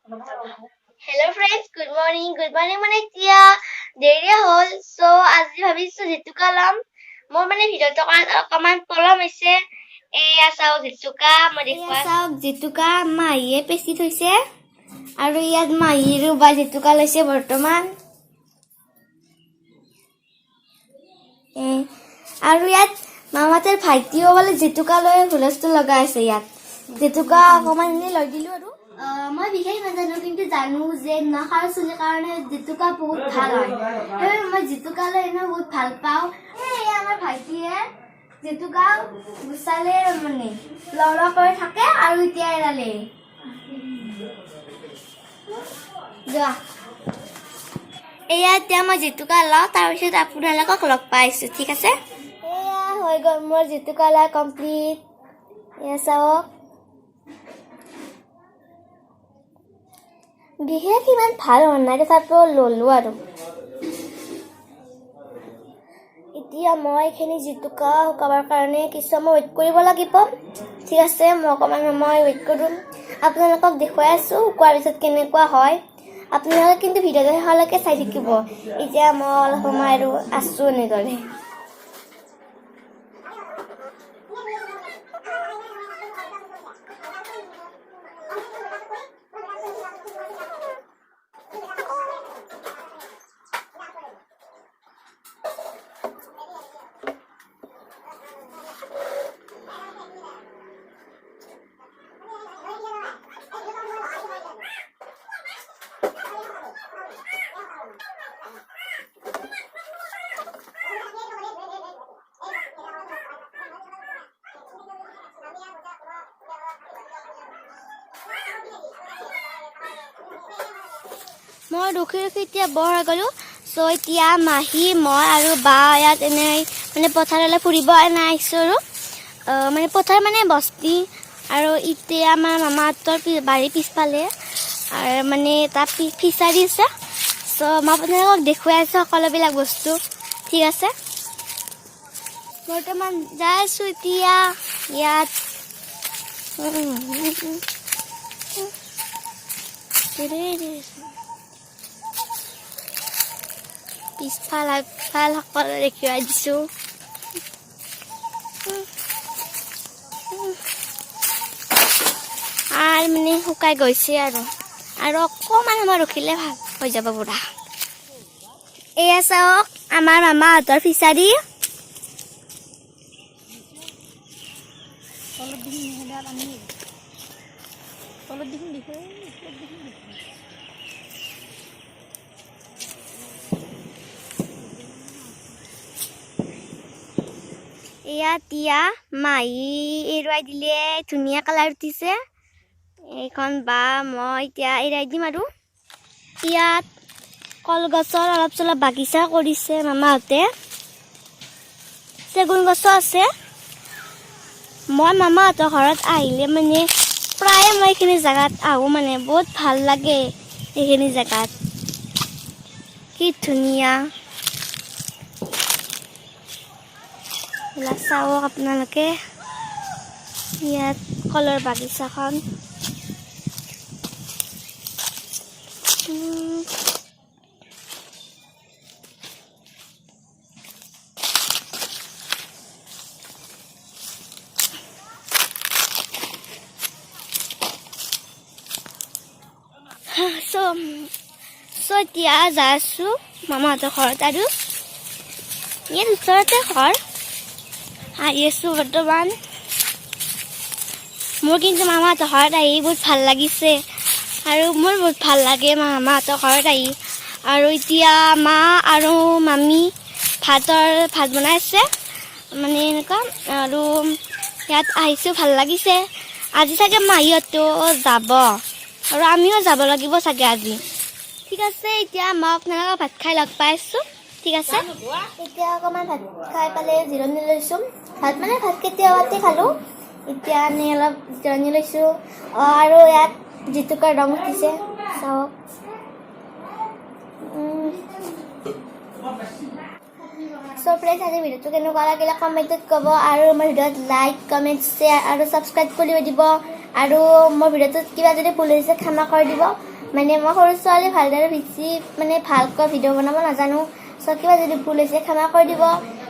Hello friends, good morning. Good morning মানে এতিয়া দেৰিয়ে হ'ল। So আজি ভাবিছো জেতুকা ল'ম। মোৰ মানে ভিডিঅ'টো অকমান পলম হৈছে। এয়া চাওক জেতুকা মই দেখুৱা চাওক জেতুকা মাহীয়ে পেচি থৈছে আৰু ইয়াত মাহীৰো বা জেতুকা লৈছে বৰ্তমান। আৰু ইয়াত মামাতৰ ভাইটিও বোলে জেতুকা লৈ হুলস্থুল লগাই আছে ইয়াত। জেতুকা অকমান এনে লৈ দিলো আৰু মই বিশেষ নাজানো কিন্তু জানো যে নখ আৰু চুলিৰ কাৰণে জেতুকা বহুত ভাল হয়। মই জেতুকা লৈ এনেও বহুত ভাল পাওঁ। আমাৰ ভাইটিয়ে জেতুকা গুচালে মানে লৰা কৰি থাকে আৰু এতিয়া এৰালে যোৱা। এয়া এতিয়া মই জেতুকা লওঁ, তাৰপিছত আপোনালোকক লগ পাইছো, ঠিক আছে? এয়া হৈ গ'ল মোৰ জেতুকা লোৱা কমপ্লিট। এয়া চাওক বিশেষ ইমান ভাল হোৱা নাই, তথাপিও ললো আৰু। এতিয়া মই এইখিনি জেতুকা শুকাবৰ কাৰণে কিছু সময় ৱেইট কৰিব লাগিব, ঠিক আছে? মই অকণমান সময় ৱেইট কৰিম, আপোনালোকক দেখুৱাই আছোঁ শুকোৱাৰ পিছত কেনেকুৱা হয়। আপোনালোকে কিন্তু ভিডিঅ'টো শেষলৈকে চাই থাকিব। এতিয়া মই অলপ সময় আৰু আছোঁ এনেদৰে। মই ৰখি এতিয়া বৰ হৈ গ'লোঁ। চ' এতিয়া মাহী মই আৰু বা ইয়াত এনেই মানে পথাৰলৈ ফুৰিব আহিছোঁ আৰু মানে পথাৰ মানে বস্তি। আৰু এতিয়া আমাৰ মামাহঁতৰ বাৰীৰ পিছফালে আৰু মানে তাত ফিচাৰী আছে। চ' মই আপোনালোকক দেখুৱাই আছোঁ সকলোবিলাক বস্তু, ঠিক আছে? বৰ্তমান যাই আছোঁ এতিয়া ইয়াত। পিছফাল আগফাল সকলো দেখুৱাই দিছোঁ। আৰু মানে শুকাই গৈছে আৰু অকণমান সময় ৰখিলে ভাল হৈ যাব পুৰা। এয়া চাওক আমাৰ মামাহঁতৰ ফিচাৰী। এয়া তিয়া মাহী এৰুৱাই দিলে, ধুনীয়া কালাৰ উঠিছে। এইখন বা মই এতিয়া এৰাই দিম আৰু। ইয়াত কলগছৰ অলপ চলপ বাগিচা কৰিছে মামাহঁতে, চেগুন গছো আছে। মই মামাহঁতৰ ঘৰত আহিলে মানে প্ৰায়ে মই এইখিনি জেগাত আহোঁ, মানে বহুত ভাল লাগে এইখিনি জেগাত, কি ধুনীয়া। চাওক আপোনালোকে ইয়াত কলৰ বাগিচাখন। চ' এতিয়া যাই আছোঁ মামাহঁতৰ ঘৰত আৰু ইয়াত ওচৰতে ঘৰ। আহি আছোঁ বৰ্তমান। মোৰ কিন্তু মামাহঁতৰ ঘৰত আহি বহুত ভাল লাগিছে আৰু মোৰ বহুত ভাল লাগে মামাহঁতৰ ঘৰত আহি। আৰু এতিয়া মা আৰু মামী ভাত বনাই আছে মানে এনেকুৱা, আৰু ইয়াত আহিছোঁ ভাল লাগিছে। আজি চাগে মাহীহঁতো যাব আৰু আমিও যাব লাগিব চাগে আজি, ঠিক আছে? এতিয়া মই আপোনালোকক ভাত খাই লগ পাই আছোঁ, ঠিক আছে? এতিয়া অকণমান ভাত খাই পালে জিৰণি লৈছোঁ। ভাত কেতিয়াবাতে খালোঁ, এতিয়া আমি অলপ জিৰণি লৈছোঁ। আৰু ইয়াত জেতুকাৰ ৰং উঠিছে চাওক। চ' ফ্ৰেণ্ডছ, আজি ভিডিঅ'টো কেনেকুৱা লাগিলে কমেণ্টত ক'ব, আৰু মোৰ ভিডিঅ'ত লাইক কমেণ্ট শ্বেয়াৰ আৰু ছাবস্ক্ৰাইব কৰি দিব। আৰু মোৰ ভিডিঅ'টোত কিবা যদি ভুল হৈছে ক্ষমা কৰি দিব। মানে মই সৰু ছোৱালী ভালদৰে বেছি মানে ভালকৈ ভিডিঅ' বনাব নাজানো চ' কিবা যদি ভুল হৈছে ক্ষমা কৰি দিব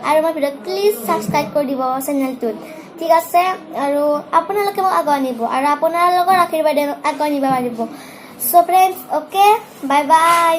আৰু মোৰ ভিডিঅ'ত প্লিজ ছাবস্ক্ৰাইব কৰি দিব চেনেলটোত ঠিক আছে আৰু আপোনালোকে মোক আগুৱাই নিব আৰু আপোনালোকৰ আশীৰ্বাদে আগুৱাই নিব পাৰিব চ' ফ্ৰেণ্ডছ অ'কে বাই বাই